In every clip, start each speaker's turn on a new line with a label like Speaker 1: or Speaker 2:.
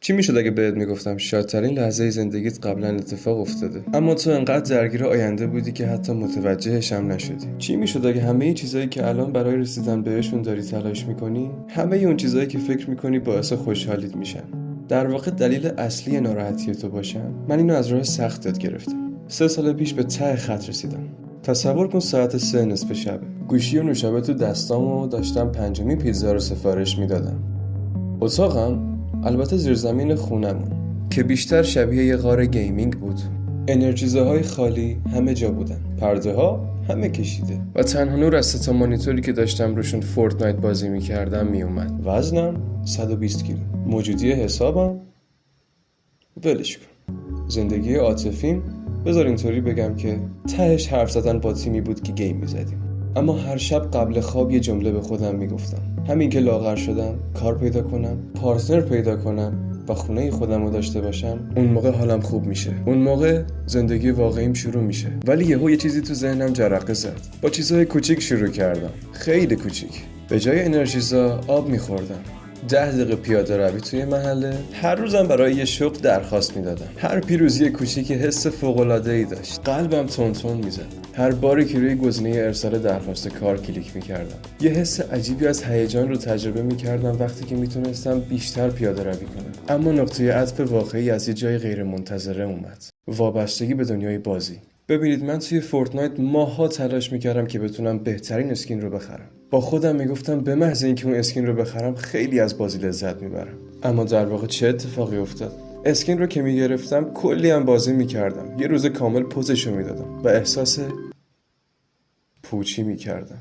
Speaker 1: چی میشد اگه بهت میگفتم شادترین لحظه زندگیت قبلا اتفاق افتاده، اما تو انقدر درگیر آینده بودی که حتی متوجهش هم نشدی؟ چی میشد اگه همه چیزایی که الان برای رسیدن بهشون داری تلاش میکنی، همه اون چیزایی که فکر میکنی باعث خوشحالیت میشن، در واقع دلیل اصلی ناراحتی تو باشن؟ من اینو از راه سخت یاد گرفتم. 3 سال پیش به ته خط رسیدم. تصور کن ساعت 3 نصف شبه، گوشی و نوشابه تو دستام و داشتم 5مین پیتزا رو سفارش میدادم. اتاقم، البته زیرزمین خونمون، که بیشتر شبیه یه غار گیمینگ بود. انرژیزه‌های خالی همه جا بودن، پرده ها همه کشیده و تنها نور از 3 تا مانیتوری که داشتم روشون فورتنایت بازی میکردم میومد. وزنم 120 کیلو، موجودی حسابم ولش کن. زندگی عاطفیم، بذار اینطوری بگم که تهش حرف زدن با تیمی بود که گیم میزدیم. اما هر شب قبل خواب یه جمله به خودم میگفتم: همین که لاغر شدم، کار پیدا کنم، پارتنر پیدا کنم و خونه خودم رو داشته باشم، اون موقع حالم خوب میشه. اون موقع زندگی واقعیم شروع میشه. ولی یه چیزی تو ذهنم جرقه زد. با چیزهای کوچیک شروع کردم، خیلی کوچیک. به جای انرژیزا آب میخوردم، 10 دقیقه پیاده روی توی محله، هر روزم برای یه شغل درخواست میدادم. هر پیروزی کوچیک حس فوق‌العاده‌ای داشت. قلبم تون میزد هر باری که روی گزینه ارسال درخواست کار کلیک میکردم. یه حس عجیبی از هیجان رو تجربه میکردم وقتی که میتونستم بیشتر پیاده روی کنم. اما نقطه عطف واقعی از یه جای غیر منتظره اومد: وابستگی به دنیای بازی. ببینید، من توی فورتنایت ماها تلاش میکردم که بتونم بهترین اسکین رو بخرم. با خودم میگفتم به محض اینکه اون اسکین رو بخرم خیلی از بازی لذت میبرم. اما در واقع چه اتفاقی افتاد؟ اسکین رو که میگرفتم کلی هم بازی میکردم، یه روز کامل پوزشو میدادم و احساس پوچی میکردم.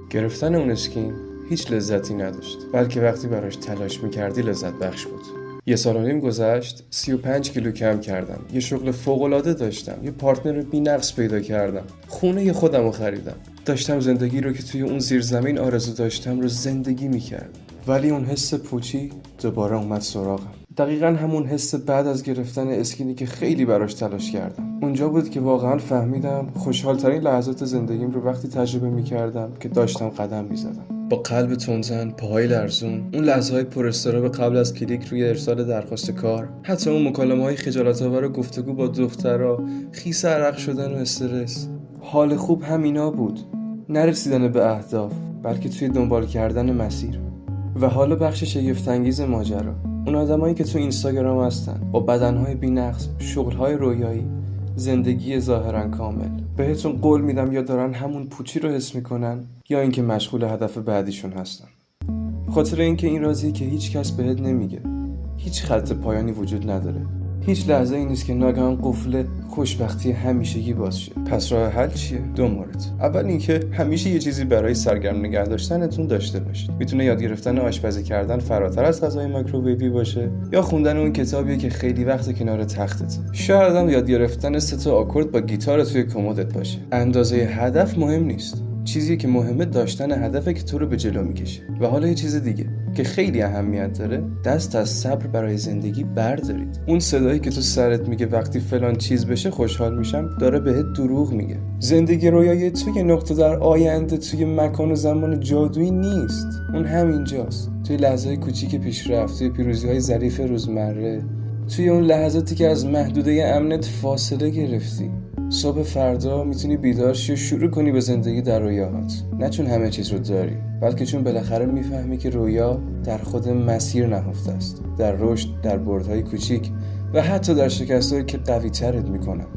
Speaker 1: گرفتن اون اسکین هیچ لذتی نداشت، بلکه وقتی براش تلاش میکردی لذت بخش بود. 1.5 سال گذشت، 35 کیلو کم کردم، یه شغل فوق‌العاده داشتم، یه پارتنر بی‌نقص پیدا کردم، خونه خودم رو خریدم، داشتم زندگی رو که توی اون زیرزمین آرزو داشتم رو زندگی میکردم. ولی اون حس پوچی دوباره اومد سراغم. دقیقاً همون حس بعد از گرفتن اسکینی که خیلی براش تلاش کردم. اونجا بود که واقعاً فهمیدم خوشحال‌ترین لحظات زندگیم رو وقتی تجربه میکردم که داشتم قدم میزدم. با قلب تندزن، پاهای لرزون، اون لحظه‌های پر استراب قبل از کلیک روی ارسال درخواست کار، حتی اون مکالمه‌های خجالت‌آور و گفتگو با دخترها، خیس عرق شدن و استرس. حال خوب همینا بود، نرسیدن به اهداف، بلکه توی دنبال کردن مسیر. و حالا بخش شگفت‌انگیز ماجرا، اون آدمایی که تو اینستاگرام هستن، با بدنهای بی‌نقص، شغل‌های رویایی، زندگی ظاهراً کامل، بهتون قول میدم یا دارن همون پوچی رو حس میکنن یا اینکه مشغول هدف بعدیشون هستن. خاطر اینکه این رازی که هیچ کس بهت نمیگه، هیچ خط پایانی وجود نداره. هیچ لحظه ای نیست که ناگهان قفل خوشبختی همیشگی باز شه. پس راه حل چیه؟ 2 مورد. اول اینکه همیشه یه چیزی برای سرگرم نگه داشتنتون داشته باشید. میتونه یاد گرفتن آشپزی کردن فراتر از غذای مایکروویوی باشه، یا خوندن اون کتابیه که خیلی وقت کنار تختته. شاید هم یاد گرفتن 3 تا آکورد با گیتار توی کمدت باشه. اندازه هدف مهم نیست. چیزی که مهمه داشتن هدفه که تو رو به جلو میکشه. و حالا یه چیز دیگه که خیلی اهمیت داره، دست از صبر برای زندگی بردارید. اون صدایی که تو سرت میگه وقتی فلان چیز بشه خوشحال میشم، داره بهت دروغ میگه. زندگی رویایی توی نقطه در آینده، توی مکان و زمان جادویی نیست. اون همینجاست، توی لحظه‌های کوچیک پیشرفت، توی پیروزی‌های ظریف روزمره، توی اون لحظاتی که از محدوده امنت فاصله گرفتی. صبح فردا میتونی بیدار شی و شروع کنی به زندگی در رویاهات، نه چون همه چیز رو داری، بلکه چون بالاخره میفهمی که رویا در خود مسیر نهفته است، در رشد، در بردهای کوچیک و حتی در شکست‌هایی که قوی‌ترت میکنن.